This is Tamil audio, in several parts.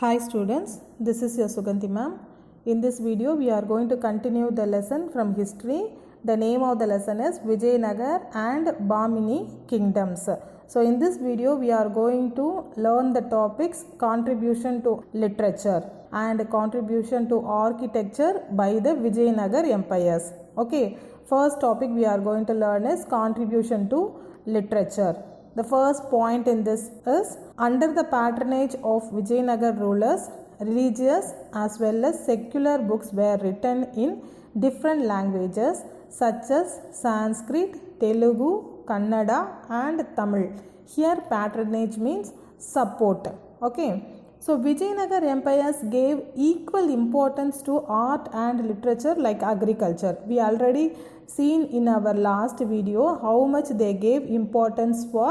Hi students, this is your Suganti ma'am. In this video we are going to continue the lesson from history. The name of the lesson is Vijayanagar and Bamini Kingdoms. So in this video we are going to learn the topics contribution to literature and contribution to architecture by the Vijayanagar empires. Okay, first topic we are going to learn is contribution to literature. The first point in this is under the patronage of Vijayanagar rulers, religious as well as secular books were written in different languages such as Sanskrit, Telugu, Kannada and Tamil. Here patronage means support. Okay. So Vijayanagar empires gave equal importance to art and literature like agriculture. We already seen in our last video how much they gave importance for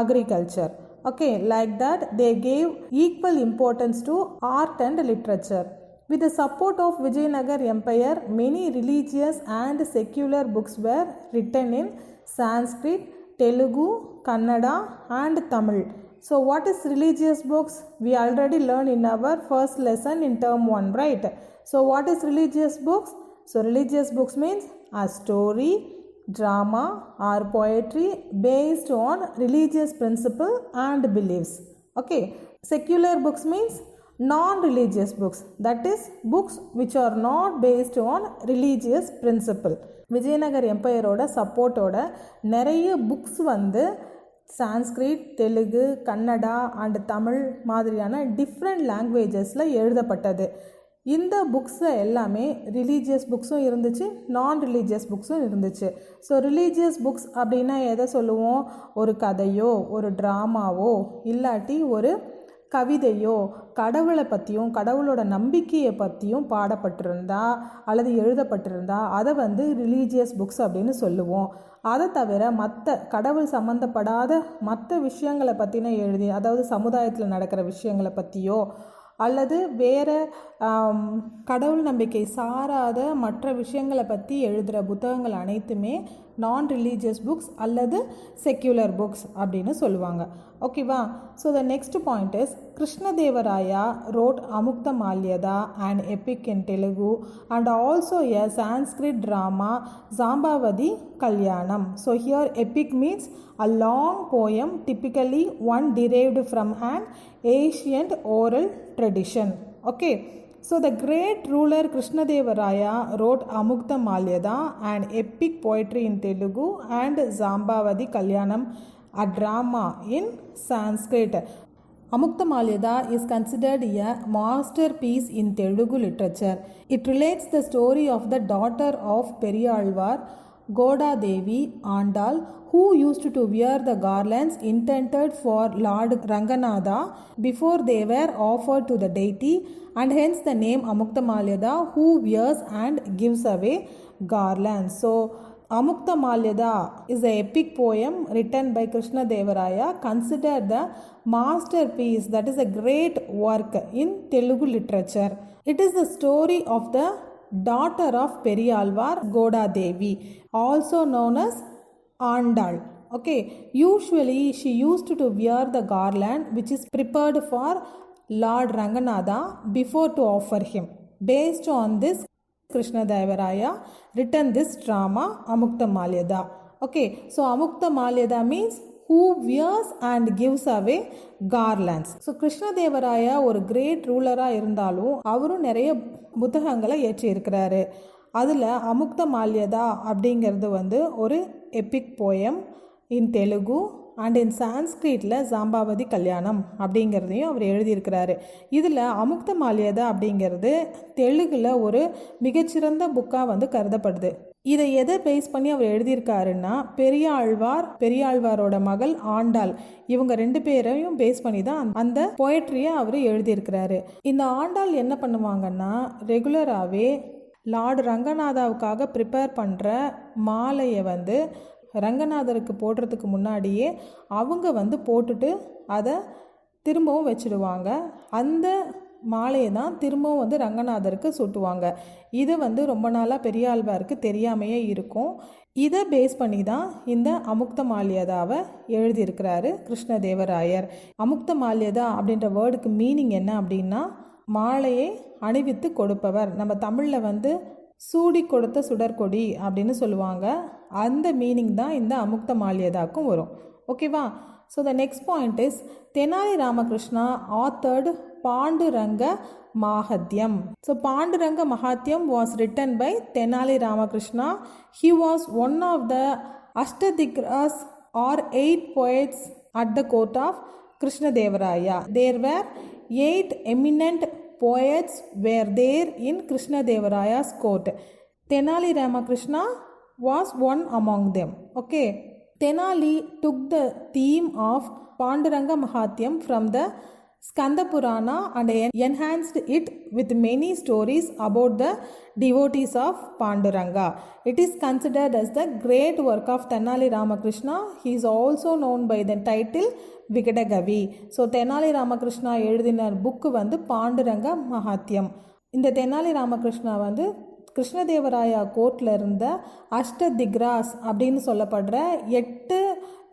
agriculture. Okay, like that they gave equal importance to art and literature. With the support of Vijayanagar empire, many religious and secular books were written in Sanskrit, Telugu, Kannada and Tamil. So what is religious books? We already learned in our first lesson in term 1, right? So what is religious books? So religious books means a story, drama or poetry based on religious principle and beliefs. Okay. Secular books means non-religious books. That is books which are not based on religious principle. Vijayanagar empire oda support oda நிறைய books வந்து சான்ஸ்கிரிட், தெலுங்கு, கன்னடா அண்ட் தமிழ் மாதிரியான டிஃப்ரெண்ட் லாங்குவேஜஸில் எழுதப்பட்டது. இந்த புக்ஸில் எல்லாமே ரிலீஜியஸ் புக்ஸும் இருந்துச்சு, நான் ரிலீஜியஸ் புக்ஸும் இருந்துச்சு. ஸோ ரிலீஜியஸ் புக்ஸ் அப்படின்னா எதை சொல்லுவோம்? ஒரு கதையோ ஒரு ட்ராமாவோ இல்லாட்டி ஒரு கவிதையோ கடவுளை பற்றியும் கடவுளோட நம்பிக்கையை பற்றியும் பாடப்பட்டிருந்தா அல்லது எழுதப்பட்டிருந்தா அதை வந்து ரிலீஜியஸ் புக்ஸ் அப்படின்னு சொல்லுவோம். அதை தவிர மற்ற கடவுள் சம்மந்தப்படாத மற்ற விஷயங்களை பற்றின எழுதி, அதாவது சமுதாயத்தில் நடக்கிற விஷயங்களை பற்றியோ அல்லது வேறு கடவுள் நம்பிக்கை சாராத மற்ற விஷயங்களை பற்றி எழுதுகிற புத்தகங்கள் அனைத்துமே நான் ரிலீஜியஸ் புக்ஸ் அல்லது செக்யுலர் புக்ஸ் அப்படின்னு சொல்லுவாங்க. ஓகேவா? So the next point is Krishnadevaraya wrote Amuktamalyada and epic in Telugu and also a Sanskrit drama Jambavati Kalyanam. So here epic means a long poem, typically one derived from an ancient oral tradition. Okay, so the great ruler Krishnadevaraya wrote Amukta Malyada, an epic poetry in Telugu, and Zambavadi Kalyanam, a drama in Sanskrit. Amukta Malyada is considered a masterpiece in Telugu literature. It relates the story of the daughter of Periyalvar, Goda Devi Andal, who used to wear the garlands intended for Lord Ranganatha before they were offered to the deity, and hence the name Amukta Malyada, who wears and gives away garlands. So Amukta Malyada is an epic poem written by Krishnadevaraya, considered the masterpiece, that is a great work in Telugu literature. It is the story of the daughter of Periyalvar, Goda Devi, also known as Andal. Okay, usually she used to wear the garland which is prepared for Lord Ranganatha before to offer him. Based on this, Krishnadevaraya written this drama Amukta Malyada. Okay, so Amukta Malyada means who wears and gives away garlands. So Krishnadevaraya ஒரு கிரேட் ரூலராக இருந்தாலும் அவரும் நிறைய புத்தகங்களை ஏற்றியிருக்கிறாரு. அதில் அமுக்த மால்யதா அப்படிங்கிறது வந்து ஒரு epic poem in Telugu and in சான்ஸ்கிரிட்டில் ஜாம்பவதி கல்யாணம் அப்படிங்கிறதையும் அவர் எழுதியிருக்கிறாரு. இதில் அமுக்த மால்யதா அப்படிங்கிறது தெலுங்கில் ஒரு மிகச்சிறந்த புக்காக வந்து கருதப்படுது. இதை எதை பேஸ் பண்ணி அவர் எழுதியிருக்காருன்னா பெரியாழ்வாரோட மகள் ஆண்டாள், இவங்க 2 பேரையும் பேஸ் பண்ணி தான் அந்த போயட்ரியை அவர் எழுதியிருக்கிறாரு. இந்த ஆண்டாள் என்ன பண்ணுவாங்கன்னா ரெகுலராகவே லார்டு ரங்கநாதாவுக்காக ப்ரிப்பேர் பண்ணுற மாலையை வந்து ரங்கநாதருக்கு போடுறதுக்கு முன்னாடியே அவங்க வந்து போட்டுட்டு அதை திரும்பவும் வச்சுடுவாங்க. அந்த மாலையை தான் திரும்பவும் வந்து ரங்கநாதருக்கு சூட்டுவாங்க. இது வந்து ரொம்ப நாளாக பெரியாழ்வாருக்கு தெரியாமையே இருக்கும். இதை பேஸ் பண்ணி தான் இந்த அமுக்த மால்யதாவை எழுதியிருக்கிறாரு கிருஷ்ணதேவராயர். அமுக்த மால்யதா அப்படின்ற வேர்டுக்கு மீனிங் என்ன அப்படின்னா மாலையை அணிவித்து கொடுப்பவர். நம்ம தமிழில் வந்து சூடி கொடுத்த சுடற்கொடி அப்படின்னு சொல்லுவாங்க. அந்த மீனிங் தான் இந்த அமுக்த மால்யதாக்கும் வரும். ஓகேவா? So the next point is Tenali Ramakrishna authored Panduranga Mahatyam. So Panduranga Mahatyam was written by Tenali Ramakrishna. He was one of the Ashtadikras or 8 poets at the court of Krishna Devaraya. There were 8 eminent poets were there in Krishna Devaraya's court. Tenali Ramakrishna was one among them. Okay. Tenali took the theme of Panduranga Mahatyam from the Skanda Purana and enhanced it with many stories about the devotees of Panduranga. It is considered as the great work of Tenali Ramakrishna. He is also known by the title Vikadagavi. So Tenali Ramakrishna எழுதின புக்கு வந்து பாண்டுரங்க மகாத்யம். இந்த தெனாலி ராமகிருஷ்ணா வந்து கிருஷ்ணதேவராயா கோர்ட்டில் இருந்த அஷ்டதிக்ராஸ் அப்படின்னு சொல்லப்படுற 8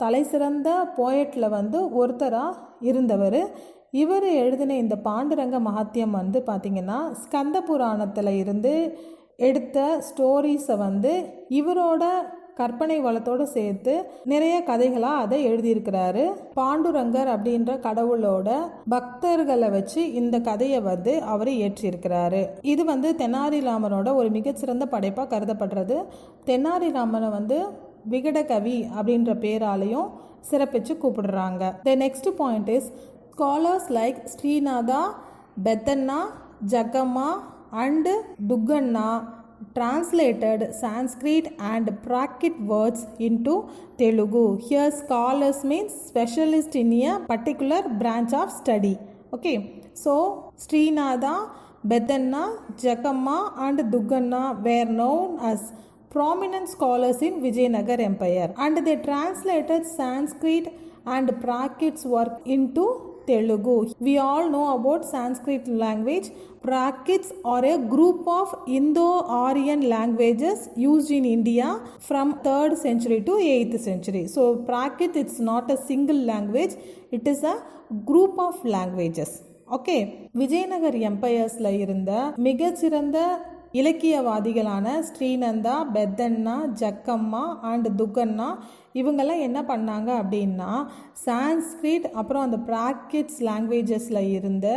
தலை சிறந்த போயட்டில் வந்து ஒருத்தராக இருந்தவர். இவர் எழுதின இந்த பாண்டுரங்க மகாத்யம் வந்து பார்த்திங்கன்னா ஸ்கந்த புராணத்தில் இருந்து எடுத்த ஸ்டோரிஸை வந்து இவரோட கற்பனை வளத்தோடு சேர்த்து நிறைய கதைகளாக அதை எழுதியிருக்கிறாரு. பாண்டுரங்கர் அப்படின்ற கடவுளோட பக்தர்களை வச்சு இந்த கதையை வந்து அவர் இயற்றியிருக்கிறாரு. இது வந்து தெனாலிராமனோட ஒரு மிகச்சிறந்த படைப்பாக கருதப்படுறது. தெனாலிராமனை வந்து விகடகவி அப்படின்ற பேராலையும் சிறப்பிச்சு கூப்பிடுறாங்க. த next point is scholars like Srinada, Bethanna, Jagamma and Dugganna translated Sanskrit and Prakrit words into Telugu. Here scholars means specialist in a particular branch of study. Okay, so Srinada, Bethanna, Jagamma and Dugganna were known as prominent scholars in Vijayanagar Empire and they translated Sanskrit and Prakrit's work into Telugu. We all know about Sanskrit language. Prakrits are a group of Indo-Aryan languages used in India from 3rd century to 8th century. So Prakrit it's not a single language. It is a group of languages. Okay. Vijayanagar Empiresல இருந்த மிகச்சிறந்த இலக்கியவாதிகளான ஸ்ரீநந்தா, பெத்தன்னா, ஜக்கம்மா அண்ட் துக்கன்னா இவங்கெல்லாம் என்ன பண்ணாங்க அப்படின்னா சான்ஸ்கிரிட் அப்புறம் அந்த பிராக்கிட்ஸ் லாங்குவேஜஸில் இருந்த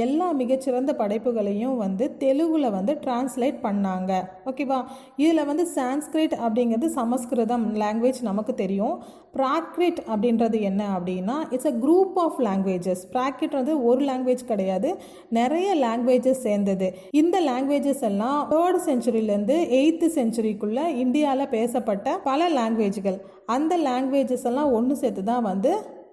எல்லா மிகச்சிறந்த படைப்புகளையும் வந்து தெலுங்கில் வந்து டிரான்ஸ்லேட் பண்ணாங்க. ஓகேவா? இதில் வந்து சான்ஸ்கிரிட் அப்படிங்கிறது சமஸ்கிருதம் லாங்குவேஜ் நமக்கு தெரியும். பிராக்ரிட் அப்படின்றது என்ன அப்படின்னா it's a group of languages. Prakrit வந்து ஒரு லாங்குவேஜ் கிடையாது, நிறைய லாங்குவேஜஸ் சேர்ந்தது. இந்த லாங்குவேஜஸ் எல்லாம் 3rd செஞ்சுரியிலேருந்து 8th செஞ்சுரிக்குள்ள இந்தியாவில் பேசப்பட்ட பல லாங்குவேஜ்கள். அந்த லாங்குவேஜஸ் எல்லாம் ஒன்று சேர்த்து தான் வந்து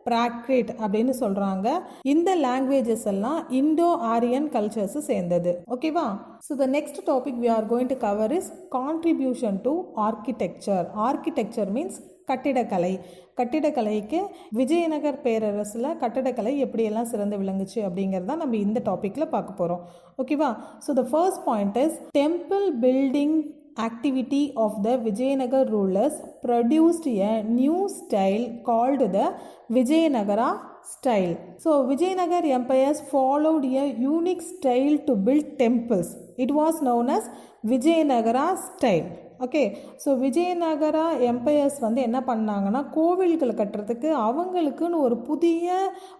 பிராக்ரிட் அப்படின்னு சொல்கிறாங்க. இந்த லாங்குவேஜஸ் எல்லாம் இண்டோ ஆரியன் கல்ச்சர்ஸ் சேர்ந்தது. ஓகேவா? So the next topic we are going to cover is contribution to architecture. Architecture means கட்டிடக்கலை. கட்டிடக்கலைக்கு விஜயநகர் பேரரசில் கட்டிடக்கலை எப்படியெல்லாம் சிறந்து விளங்குச்சு அப்படிங்கிறது தான் நம்ம இந்த டாப்பிக்கில் பார்க்க போகிறோம். ஓகேவா? So the first point is temple building activity of the Vijayanagar rulers produced a new style called the Vijayanagara style. So Vijayanagar empires followed a unique style to build temples. It was known as Vijayanagara style. Okay, so Vijayanagara empires வந்து என்ன பண்ணாங்கன்னா கோவில்கள் கட்டுறதுக்கு அவங்களுக்குன்னு ஒரு புதிய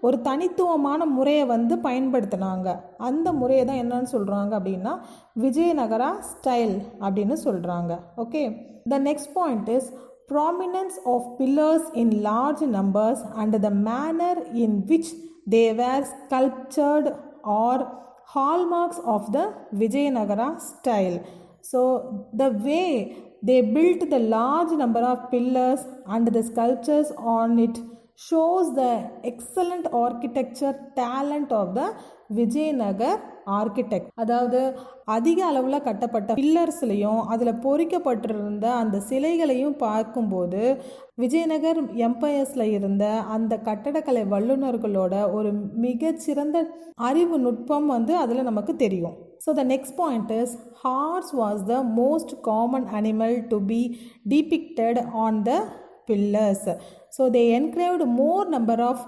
ஒரு தனித்துவமான முறையை வந்து பயன்படுத்தினாங்க. அந்த முறையை தான் என்னன்னு சொல்கிறாங்க அப்படின்னா விஜயநகரா ஸ்டைல் அப்படின்னு சொல்கிறாங்க. Okay, the next point is prominence of pillars in large numbers and the manner in which they were sculptured are hallmarks of the Vijayanagara style. So the way they built the large number of pillars and the sculptures on it shows the excellent architecture talent of the Vijayanagar architect. அதாவது அதிக அளவில் கட்டப்பட்ட பில்லர்ஸ்லையும் அதில் பொறிக்கப்பட்டிருந்த அந்த சிலைகளையும் பார்க்கும்போது விஜயநகர் எம்பையர்ஸில் இருந்த அந்த கட்டடக்கலை வல்லுநர்களோட ஒரு மிகச்சிறந்த அறிவு நுட்பம் அதில் நமக்கு தெரியும். So the next point is horse was the most common animal to be depicted on the pillars. So they engraved more number of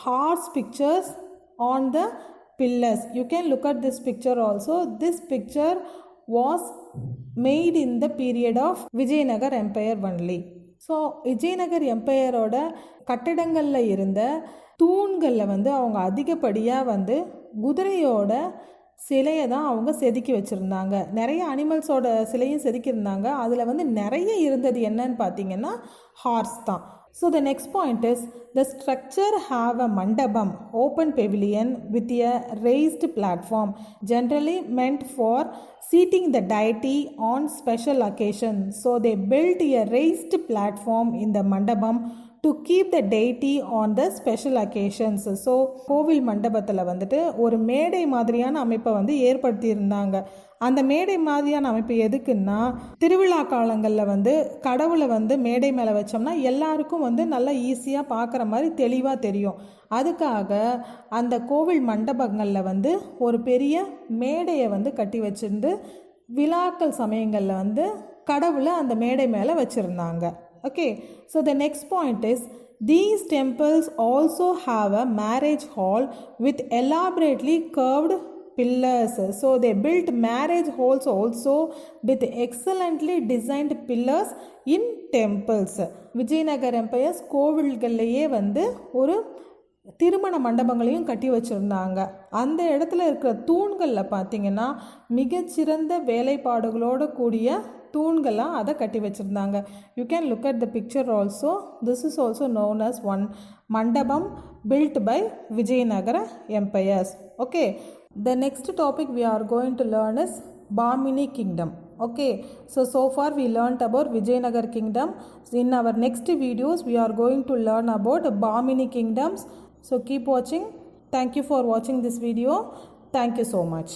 horse pictures on the pillars. You can look at this picture also. This picture was made in the period of Vijayanagar Empire only. So Vijayanagar எம்பையரோட கட்டிடங்களில் இருந்த தூண்களில் அவங்க அதிகப்படியாக குதிரையோட சிலையை தான் அவங்க செதுக்கி வச்சுருந்தாங்க. நிறைய அனிமல்ஸோட சிலையும் செதுக்கியிருந்தாங்க. அதில் நிறைய இருந்தது என்னன்னு பார்த்தீங்கன்னா ஹார்ஸ் தான். So the next point is the structure have a mandabam, open pavilion with a raised platform, generally meant for seating the deity on special occasions. So they built a raised platform in the mandabam to keep the deity on the special occasions. So கோவில் மண்டபத்தில் ஒரு மேடை மாதிரியான அமைப்பை ஏற்படுத்தியிருந்தாங்க. அந்த மேடை மாதிரியான அமைப்பு எதுக்குன்னா திருவிழா காலங்களில் கடவுளை மேடை மேலே வச்சோம்னா எல்லாருக்கும் நல்லா ஈஸியாக பார்க்குற மாதிரி தெளிவாக தெரியும். அதுக்காக அந்த கோவில் மண்டபங்களில் ஒரு பெரிய மேடையை கட்டி வச்சிருந்து விழாக்கள் சமயங்களில் கடவுளை அந்த மேடை மேலே வச்சுருந்தாங்க. Okay, so the next point is these temples also have a marriage hall with elaborately curved pillars. So they built marriage halls also with excellently designed pillars in temples. Vijayanagar empires கோவில்கள்லையே ஒரு திருமண மண்டபங்களையும் கட்டி வச்சுருந்தாங்க. அந்த இடத்துல இருக்கிற தூண்களில் பார்த்திங்கன்னா மிகச்சிறந்த வேலைப்பாடுகளோடு கூடிய தூண்களாக அதை கட்டி வச்சுருந்தாங்க. You can look at the picture also. This is also known as one mandapam built by Vijayanagara empires. Okay, the next topic we are going to learn is Bahmani kingdom. Okay, so far we learnt about Vijayanagar kingdom. In our next videos we are going to learn about Bamini kingdoms. So keep watching. Thank you for watching this video. Thank you so much.